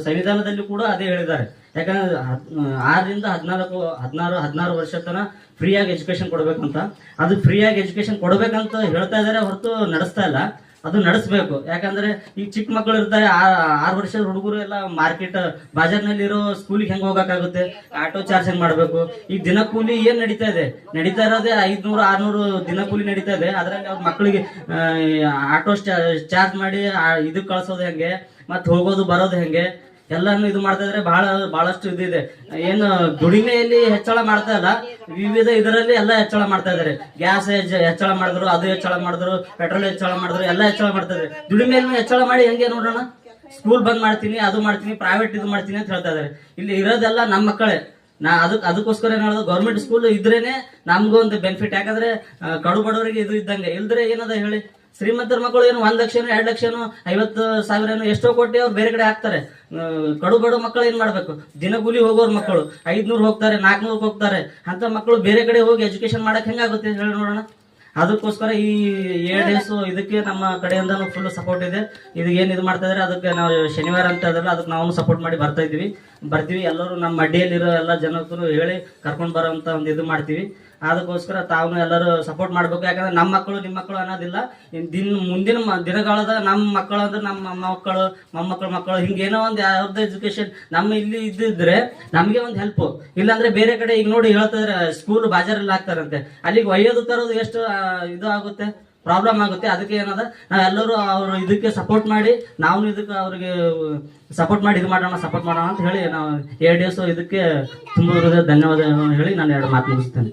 ಸಂವಿಧಾನದಲ್ಲಿ ಕೂಡ ಅದೇ ಹೇಳಿದ್ದಾರೆ. ಯಾಕಂದ್ರೆ 6ರಿಂದ 16 ವರ್ಷ ತನಕ ಫ್ರೀಯಾಗಿ ಎಜುಕೇಶನ್ ಕೊಡ್ಬೇಕಂತ. ಅದು ಫ್ರೀಯಾಗಿ ಎಜುಕೇಶನ್ ಕೊಡ್ಬೇಕಂತ ಹೇಳ್ತಾ ಇದಾರೆ ಹೊರತು ನಡೆಸ್ತಾ ಇಲ್ಲ. ಅದು ನಡೆಸಬೇಕು. ಯಾಕಂದ್ರೆ ಈಗ ಚಿಕ್ಕ ಮಕ್ಕಳು ಇರ್ತಾರೆ, 6 ವರ್ಷದ ಹುಡುಗರು ಎಲ್ಲ ಮಾರ್ಕೆಟ್ ಬಾಜಾರ್ನಲ್ಲಿ ಇರೋ ಸ್ಕೂಲಿಗೆ ಹೆಂಗ್ ಹೋಗಕ್ಕಾಗುತ್ತೆ? ಆಟೋ ಚಾರ್ಜ್ ಹೆಂಗ್ ಮಾಡ್ಬೇಕು? ಈಗ ದಿನಕೂಲಿ ಏನ್ ನಡೀತಾ ಇರೋದೇ 500-600 ದಿನಕೂಲಿ ನಡೀತಾ ಇದೆ. ಅದ್ರಲ್ಲಿ ಅವ್ರ ಮಕ್ಕಳಿಗೆ ಆಟೋ ಚಾರ್ಜ್ ಮಾಡಿ ಇದಕ್ಕೆ ಕಳ್ಸೋದು ಹೆಂಗೆ, ಮತ್ತೆ ಹೋಗೋದು ಬರೋದು ಹೆಂಗೆ ಎಲ್ಲಾನು ಇದು ಮಾಡ್ತಾ ಇದ್ರೆ ಬಹಳಷ್ಟು ಇದಿದೆ. ಏನು ದುಡಿಮೆಯಲ್ಲಿ ಹೆಚ್ಚಳ ಮಾಡ್ತಾ ಇಲ್ಲ, ವಿವಿಧ ಇದರಲ್ಲಿ ಎಲ್ಲ ಹೆಚ್ಚಳ ಮಾಡ್ತಾ ಇದಾರೆ. ಗ್ಯಾಸ್ ಹೆಚ್ಚಳ ಮಾಡಿದ್ರು, ಅದು ಹೆಚ್ಚಳ ಮಾಡಿದ್ರು, ಪೆಟ್ರೋಲ್ ಹೆಚ್ಚಳ ಮಾಡಿದ್ರು, ಎಲ್ಲ ಹೆಚ್ಚಳ ಮಾಡ್ತಾ ಇದಾರೆ. ದುಡಿಮೆಯಲ್ಲಿ ಹೆಚ್ಚಳ ಮಾಡಿ ಹೆಂಗೆ ನೋಡೋಣ? ಸ್ಕೂಲ್ ಬಂದ್ ಮಾಡ್ತೀನಿ, ಅದು ಮಾಡ್ತೀನಿ, ಪ್ರೈವೇಟ್ ಇದು ಮಾಡ್ತೀನಿ ಅಂತ ಹೇಳ್ತಾ ಇದಾರೆ. ಇಲ್ಲಿ ಇರೋದೆಲ್ಲ ನಮ್ಮ ಮಕ್ಕಳೇ. ಅದಕ್ಕೋಸ್ಕರ ಏನ್ ಹೇಳೋದು, ಗೌರ್ಮೆಂಟ್ ಸ್ಕೂಲ್ ಇದ್ರೇನೆ ನಮ್ಗೂ ಒಂದು ಬೆನಿಫಿಟ್. ಯಾಕಂದ್ರೆ ಕಡು ಬಡವರಿಗೆ ಇದು ಇದ್ದಂಗೆ. ಇಲ್ದ್ರೆ ಏನದ ಹೇಳಿ, ಶ್ರೀಮಂತರ ಮಕ್ಕಳು ಏನು 1 ಲಕ್ಷನೋ 2 ಲಕ್ಷನೋ 50,000 ಎಷ್ಟೋ ಕೊಟ್ಟು ಅವ್ರು ಬೇರೆ ಕಡೆ ಹಾಕ್ತಾರೆ. ಕಡು ಬಡ ಮಕ್ಕಳು ಏನ್ ಮಾಡ್ಬೇಕು? ದಿನಗೂಲಿ ಹೋಗೋರ್ ಮಕ್ಕಳು 500 ಹೋಗ್ತಾರೆ, 400 ಹೋಗ್ತಾರೆ. ಅಂತ ಮಕ್ಕಳು ಬೇರೆ ಕಡೆ ಹೋಗಿ ಎಜುಕೇಶನ್ ಮಾಡಕ್ ಹೆಂಗಾಗುತ್ತೆ ಹೇಳಿ ನೋಡೋಣ. ಅದಕ್ಕೋಸ್ಕರ ಈ 7 ಡೇಸ್ ಇದಕ್ಕೆ ನಮ್ಮ ಕಡೆಯಿಂದ ಫುಲ್ ಸಪೋರ್ಟ್ ಇದೆ. ಇದು ಏನ್ ಇದು ಮಾಡ್ತಾ ಇದ್ರೆ ಅದಕ್ಕೆ ನಾವು ಶನಿವಾರ ಅಂತ ಅದಲ್ಲ, ಅದಕ್ಕೆ ನಾವು ಸಪೋರ್ಟ್ ಮಾಡಿ ಬರ್ತೀವಿ. ಎಲ್ಲರೂ ನಮ್ಮ ಅಡ್ಡಿಯಲ್ಲಿರೋ ಎಲ್ಲ ಜನಕ್ಕೂ ಹೇಳಿ ಕರ್ಕೊಂಡು ಬರೋಂತ ಒಂದು ಇದು ಮಾಡ್ತೀವಿ. ಅದಕ್ಕೋಸ್ಕರ ತಾವು ಎಲ್ಲರೂ ಸಪೋರ್ಟ್ ಮಾಡ್ಬೇಕು. ಯಾಕಂದ್ರೆ ನಮ್ಮ ಮಕ್ಕಳು ನಿಮ್ಮ ಮಕ್ಕಳು ಅನ್ನೋದಿಲ್ಲ. ಮುಂದಿನ ದಿನಗಾಲದ ನಮ್ಮ ಮಕ್ಕಳು ಅಂದ್ರೆ ನಮ್ಮ ಮಕ್ಕಳು ಮೊಮ್ಮಕ್ಕಳು ಹಿಂಗೇನೋ ಒಂದು ಯಾವ್ದು ಎಜುಕೇಶನ್ ನಮ್ಮ ಇಲ್ಲಿ ಇದ್ದಿದ್ರೆ ನಮಗೆ ಒಂದು ಹೆಲ್ಪ್. ಇಲ್ಲಾಂದ್ರೆ ಬೇರೆ ಕಡೆ ಈಗ ನೋಡಿ ಹೇಳ್ತಿದ್ರೆ ಸ್ಕೂಲ್ ಬಾಜಾರಲ್ಲಿ ಹಾಕ್ತಾರಂತೆ, ಅಲ್ಲಿಗೆ ಒಯ್ಯೋದು ತರೋದು ಎಷ್ಟು ಇದು ಆಗುತ್ತೆ, ಪ್ರಾಬ್ಲಮ್ ಆಗುತ್ತೆ. ಅದಕ್ಕೆ ಏನದ ನಾವೆಲ್ಲರೂ ಅವ್ರು ಇದಕ್ಕೆ ಸಪೋರ್ಟ್ ಮಾಡಿ, ನಾವು ಇದಕ್ಕೆ ಅವ್ರಿಗೆ ಸಪೋರ್ಟ್ ಮಾಡಿ ಸಪೋರ್ಟ್ ಮಾಡೋಣ ಅಂತ ಹೇಳಿ ನಾವು 7 ಡೇಸ್ ಇದಕ್ಕೆ ತುಂಬ ಧನ್ಯವಾದ ಹೇಳಿ ನಾನು 2 ಮಾತು ಮುಗಿಸ್ತೇನೆ.